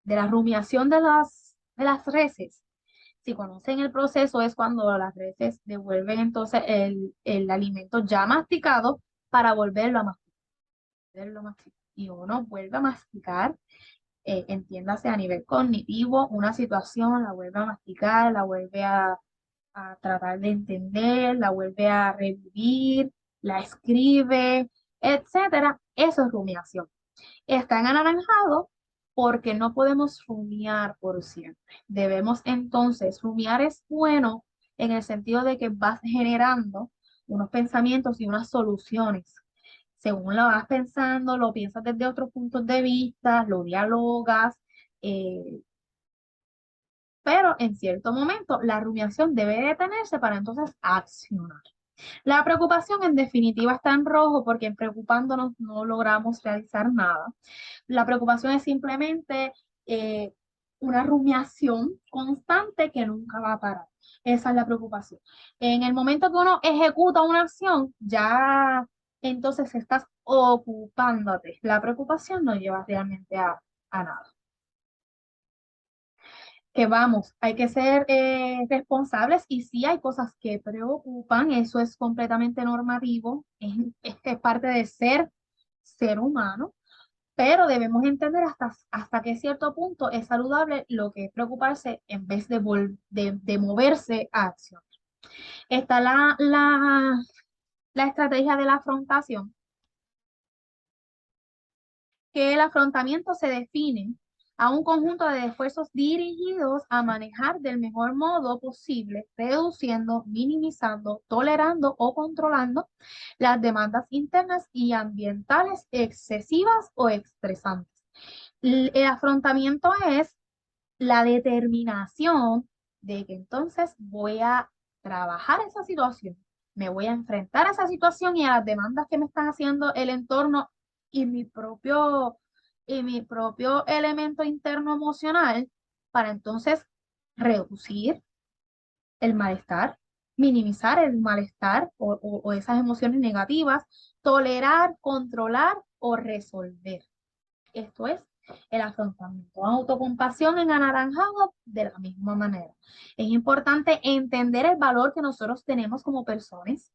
la rumiación de las reses. Si conocen el proceso, es cuando las reses devuelven entonces el alimento ya masticado para volverlo a masticar. Y uno vuelve a masticar, entiéndase a nivel cognitivo, una situación, la vuelve a masticar, la vuelve a tratar de entender, la vuelve a revivir, la escribe, etcétera. Eso es rumiación. Está en anaranjado porque no podemos rumiar por siempre. Debemos entonces, rumiar es bueno en el sentido de que vas generando unos pensamientos y unas soluciones. Según lo vas pensando, lo piensas desde otros puntos de vista, lo dialogas, eh, pero en cierto momento la rumiación debe detenerse para entonces accionar. La preocupación en definitiva está en rojo porque en preocupándonos no logramos realizar nada. La preocupación es simplemente eh, una rumiación constante que nunca va a parar. Esa es la preocupación. En el momento que uno ejecuta una acción, ya entonces estás ocupándote. La preocupación no lleva realmente a nada. Que vamos, hay que ser responsables y sí hay cosas que preocupan, eso es completamente normativo, es parte de ser humano, pero debemos entender hasta qué cierto punto es saludable lo que es preocuparse en vez de moverse a acción. Está la estrategia de la afrontación, que el afrontamiento se define a un conjunto de esfuerzos dirigidos a manejar del mejor modo posible, reduciendo, minimizando, tolerando o controlando las demandas internas y ambientales excesivas o estresantes. El afrontamiento es la determinación de que entonces voy a trabajar esa situación, me voy a enfrentar a esa situación y a las demandas que me están haciendo el entorno y mi propio elemento interno emocional para entonces reducir el malestar, minimizar el malestar o esas emociones negativas, tolerar, controlar o resolver. Esto es el afrontamiento. Autocompasión en anaranjado de la misma manera. Es importante entender el valor que nosotros tenemos como personas,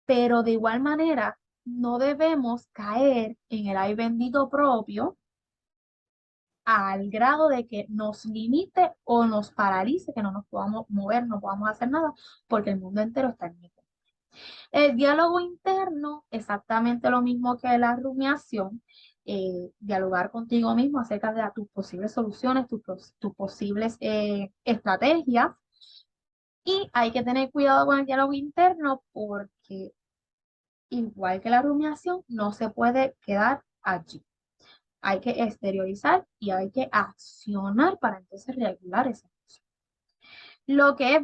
pero de igual manera no debemos caer en el ay bendito propio al grado de que nos limite o nos paralice, que no nos podamos mover, no podamos hacer nada, porque el mundo entero está en mí. El diálogo interno, exactamente lo mismo que la rumiación, dialogar contigo mismo acerca de tus posibles soluciones, tus posibles estrategias. Y hay que tener cuidado con el diálogo interno porque igual que la rumiación, no se puede quedar allí. Hay que exteriorizar y hay que accionar para entonces regular esa emoción. Lo que es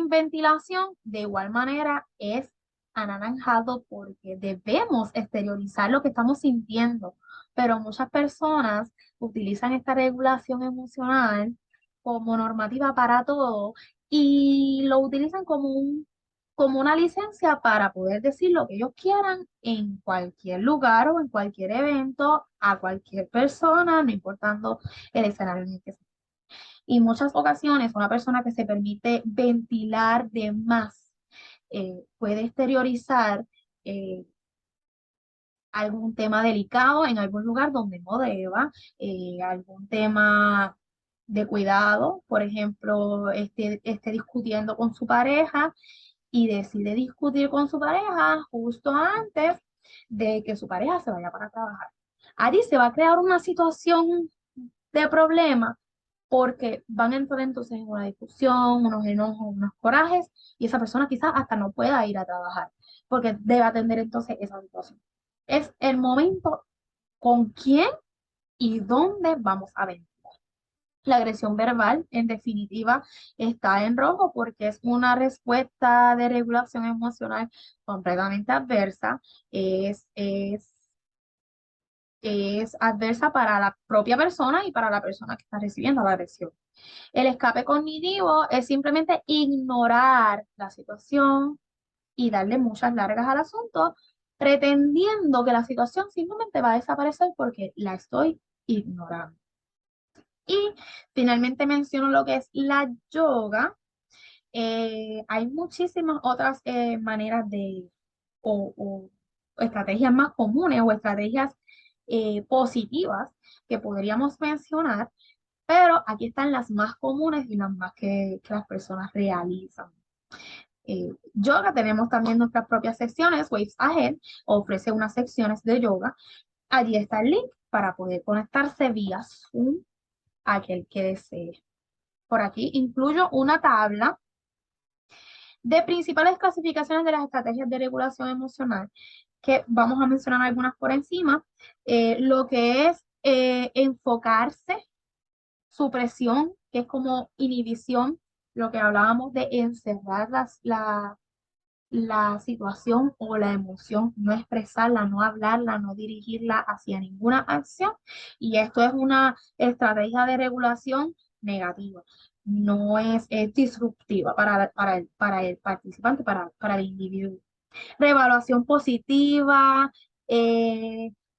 ventilación, de igual manera, es anaranjado porque debemos exteriorizar lo que estamos sintiendo, pero muchas personas utilizan esta regulación emocional como normativa para todo y lo utilizan como una licencia para poder decir lo que ellos quieran en cualquier lugar o en cualquier evento, a cualquier persona, no importando el escenario en el que se. Y muchas ocasiones una persona que se permite ventilar de más puede exteriorizar eh, algún tema delicado en algún lugar donde no deba, algún tema de cuidado, por ejemplo, esté discutiendo con su pareja y decide discutir con su pareja justo antes de que su pareja se vaya para trabajar. Allí se va a crear una situación de problema porque van a entrar entonces en una discusión, unos enojos, unos corajes, y esa persona quizás hasta no pueda ir a trabajar, porque debe atender entonces esa situación. Es el momento con quién y dónde vamos a venir. La agresión verbal, en definitiva, está en rojo porque es una respuesta de regulación emocional completamente adversa. Es, es, es adversa para la propia persona y para la persona que está recibiendo la agresión. El escape cognitivo es simplemente ignorar la situación y darle muchas largas al asunto, pretendiendo que la situación simplemente va a desaparecer porque la estoy ignorando. Y finalmente menciono lo que es la yoga. Hay muchísimas otras maneras de, o estrategias más comunes o estrategias positivas que podríamos mencionar, pero aquí están las más comunes y las más que las personas realizan. Yoga, tenemos también nuestras propias secciones. Waves Ahead ofrece unas secciones de yoga. Allí está el link para poder conectarse vía Zoom a aquel que desee. Por aquí incluyo una tabla de principales clasificaciones de las estrategias de regulación emocional, que vamos a mencionar algunas por encima. Lo que es enfocarse, supresión, que es como inhibición, lo que hablábamos de encerrar la situación o la emoción, no expresarla, no hablarla, no dirigirla hacia ninguna acción. Y esto es una estrategia de regulación negativa. No es disruptiva para el participante, para el individuo. Reevaluación positiva,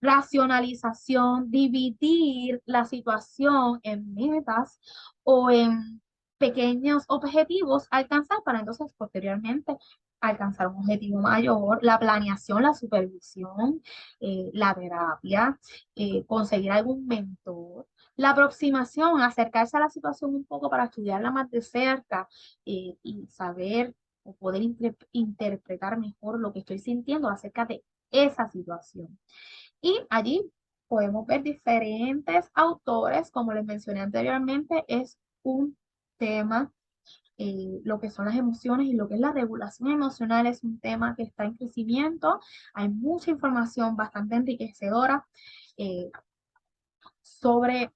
racionalización, dividir la situación en metas o en pequeños objetivos a alcanzar para entonces posteriormente alcanzar un objetivo mayor, la planeación, la supervisión, la terapia, conseguir algún mentor, la aproximación, acercarse a la situación un poco para estudiarla más de cerca y saber o poder interpretar mejor lo que estoy sintiendo acerca de esa situación. Y allí podemos ver diferentes autores, como les mencioné anteriormente, es un tema, lo que son las emociones y lo que es la regulación emocional es un tema que está en crecimiento. Hay mucha información bastante enriquecedora eh, sobre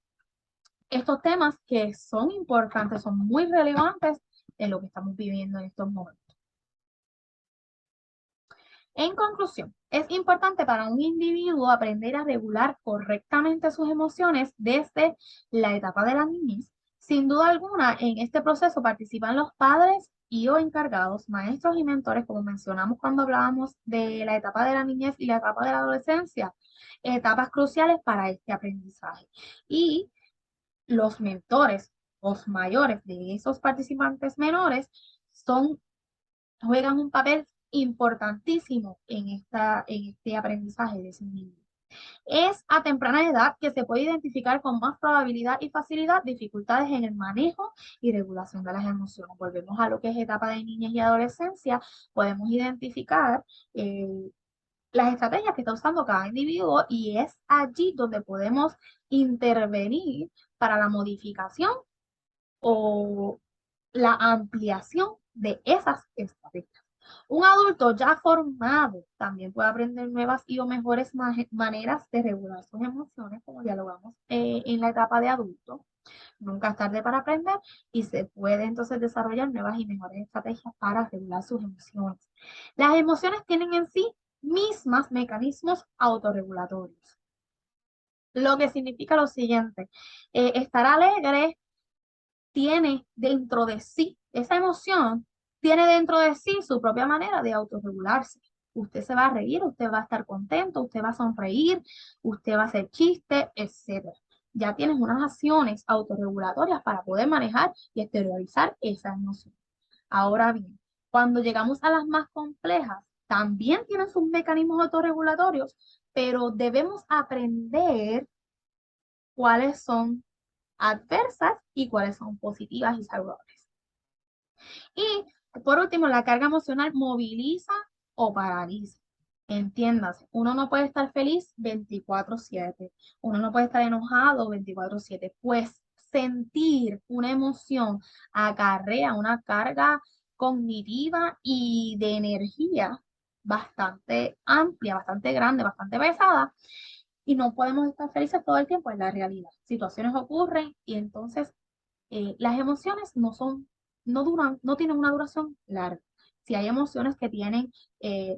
estos temas que son importantes, son muy relevantes en lo que estamos viviendo en estos momentos. En conclusión, es importante para un individuo aprender a regular correctamente sus emociones desde la etapa de la niñez. Sin duda alguna, en este proceso participan los padres y o encargados, maestros y mentores, como mencionamos cuando hablábamos de la etapa de la niñez y la etapa de la adolescencia, etapas cruciales para este aprendizaje. Y los mentores, los mayores de esos participantes menores, son juegan un papel importantísimo en este aprendizaje de ese niño. Es a temprana edad que se puede identificar con más probabilidad y facilidad dificultades en el manejo y regulación de las emociones. Volvemos a lo que es etapa de niñez y adolescencia, podemos identificar las estrategias que está usando cada individuo y es allí donde podemos intervenir para la modificación o la ampliación de esas estrategias. Un adulto ya formado también puede aprender nuevas y o mejores maneras de regular sus emociones, como dialogamos en la etapa de adulto. Nunca es tarde para aprender y se puede entonces desarrollar nuevas y mejores estrategias para regular sus emociones. Las emociones tienen en sí mismas mecanismos autorregulatorios, lo que significa lo siguiente, estar alegre tiene dentro de sí, esa emoción tiene dentro de sí su propia manera de autorregularse. Usted se va a reír, usted va a estar contento, usted va a sonreír, usted va a hacer chistes, etcétera. Ya tienes unas acciones autorregulatorias para poder manejar y exteriorizar esa emoción. Ahora bien, cuando llegamos a las más complejas, también tienen sus mecanismos autorregulatorios, pero debemos aprender cuáles son adversas y cuáles son positivas y saludables. Y por último, la carga emocional moviliza o paraliza. Entiéndase, uno no puede estar feliz 24/7, uno no puede estar enojado 24/7, pues sentir una emoción acarrea una carga cognitiva y de energía bastante amplia, bastante grande, bastante pesada, y no podemos estar felices todo el tiempo, es la realidad. Situaciones ocurren y entonces Las emociones no tienen una duración larga. Si hay emociones que tienen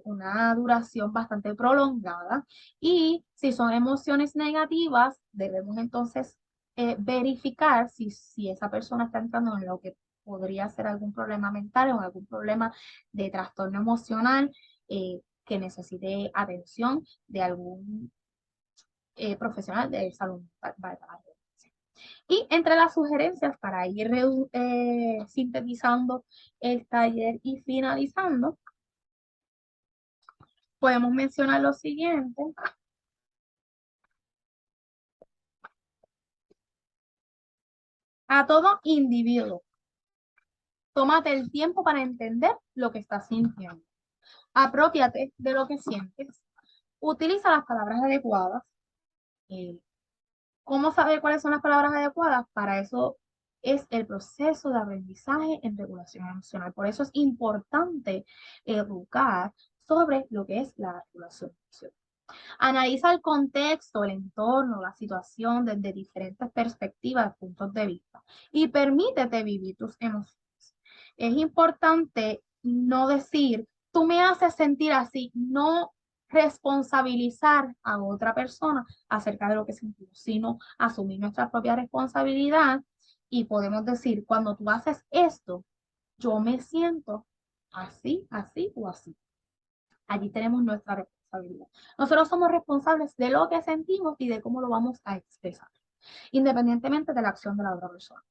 una duración bastante prolongada y si son emociones negativas, debemos entonces verificar si esa persona está entrando en lo que podría ser algún problema mental o algún problema de trastorno emocional que necesite atención de algún profesional de salud mental. Valga la redundancia. Y entre las sugerencias para ir sintetizando el taller y finalizando, podemos mencionar lo siguiente. A todo individuo, tómate el tiempo para entender lo que estás sintiendo. Apropiate de lo que sientes. Utiliza las palabras adecuadas. Eh, ¿Cómo saber cuáles son las palabras adecuadas? Para eso es el proceso de aprendizaje en regulación emocional. Por eso es importante educar sobre lo que es la regulación emocional. Analiza el contexto, el entorno, la situación desde diferentes perspectivas, puntos de vista y permítete vivir tus emociones. Es importante no decir, tú me haces sentir así, no responsabilizar a otra persona acerca de lo que sentimos, sino asumir nuestra propia responsabilidad y podemos decir, cuando tú haces esto, yo me siento así, así o así. Allí tenemos nuestra responsabilidad. Nosotros somos responsables de lo que sentimos y de cómo lo vamos a expresar, independientemente de la acción de la otra persona.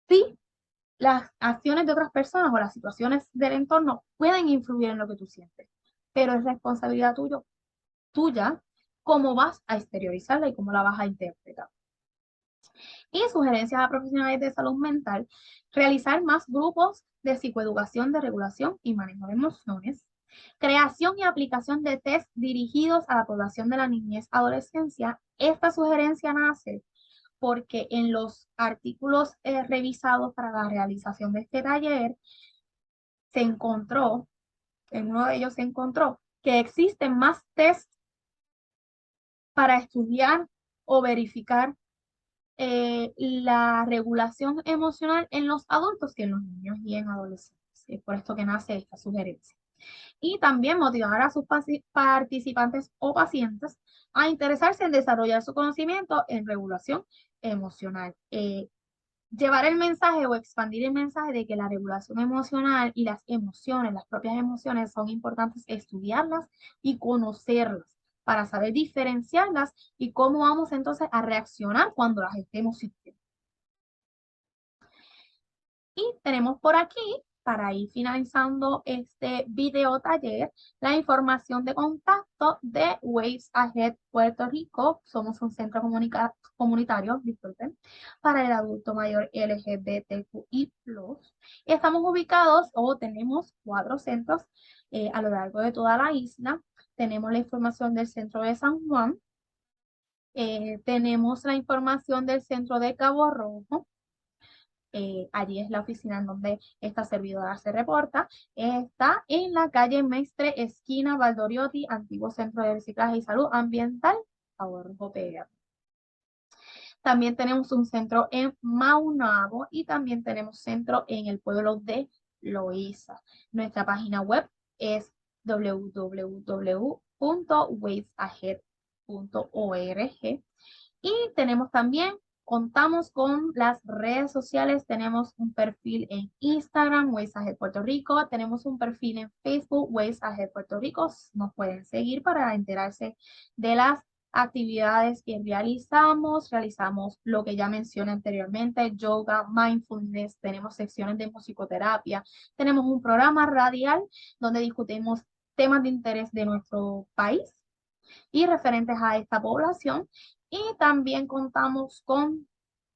Sí, las acciones de otras personas o las situaciones del entorno pueden influir en lo que tú sientes, pero es responsabilidad tuya cómo vas a exteriorizarla y cómo la vas a interpretar. Y sugerencias a profesionales de salud mental, realizar más grupos de psicoeducación de regulación y manejo de emociones, creación y aplicación de test dirigidos a la población de la niñez adolescencia. Esta sugerencia nace porque en los artículos revisados para la realización de este taller se encontró, en uno de ellos se encontró que existen más test para estudiar o verificar la regulación emocional en los adultos que en los niños y en adolescentes. Es por esto que nace esta sugerencia. Y también motivar a sus participantes o pacientes a interesarse en desarrollar su conocimiento en regulación emocional. Llevar el mensaje o expandir el mensaje de que la regulación emocional y las emociones, las propias emociones, son importantes estudiarlas y conocerlas para saber diferenciarlas y cómo vamos entonces a reaccionar cuando las estemos sintiendo. Y tenemos por aquí, para ir finalizando este video taller, la información de contacto de Waves Ahead Puerto Rico. Somos un centro comunitario, disculpen, para el adulto mayor LGBTQI+. Estamos ubicados o tenemos 4 centros a lo largo de toda la isla. Tenemos la información del centro de San Juan. Tenemos la información del centro de Cabo Rojo. Allí es la oficina en donde esta servidora se reporta. Está en la calle Mestre, esquina Valdoriotti, antiguo Centro de Reciclaje y Salud Ambiental, Ahorro PR. También tenemos un centro en Maunabo y también tenemos centro en el pueblo de Loíza. Nuestra página web es www.wavesahead.org y tenemos también, contamos con las redes sociales, tenemos un perfil en Instagram, Waves Ahead Puerto Rico, tenemos un perfil en Facebook, Waves Ahead Puerto Rico, nos pueden seguir para enterarse de las actividades que realizamos lo que ya mencioné anteriormente, yoga, mindfulness, tenemos secciones de musicoterapia, tenemos un programa radial donde discutimos temas de interés de nuestro país y referentes a esta población. Y también contamos con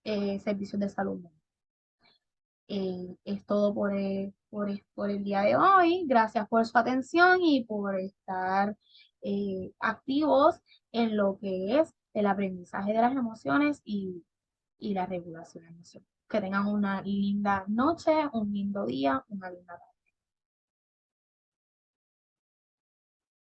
servicios de salud mental. Es todo por el día de hoy. Gracias por su atención y por estar activos en lo que es el aprendizaje de las emociones y la regulación emocional. Que tengan una linda noche, un lindo día, una linda tarde.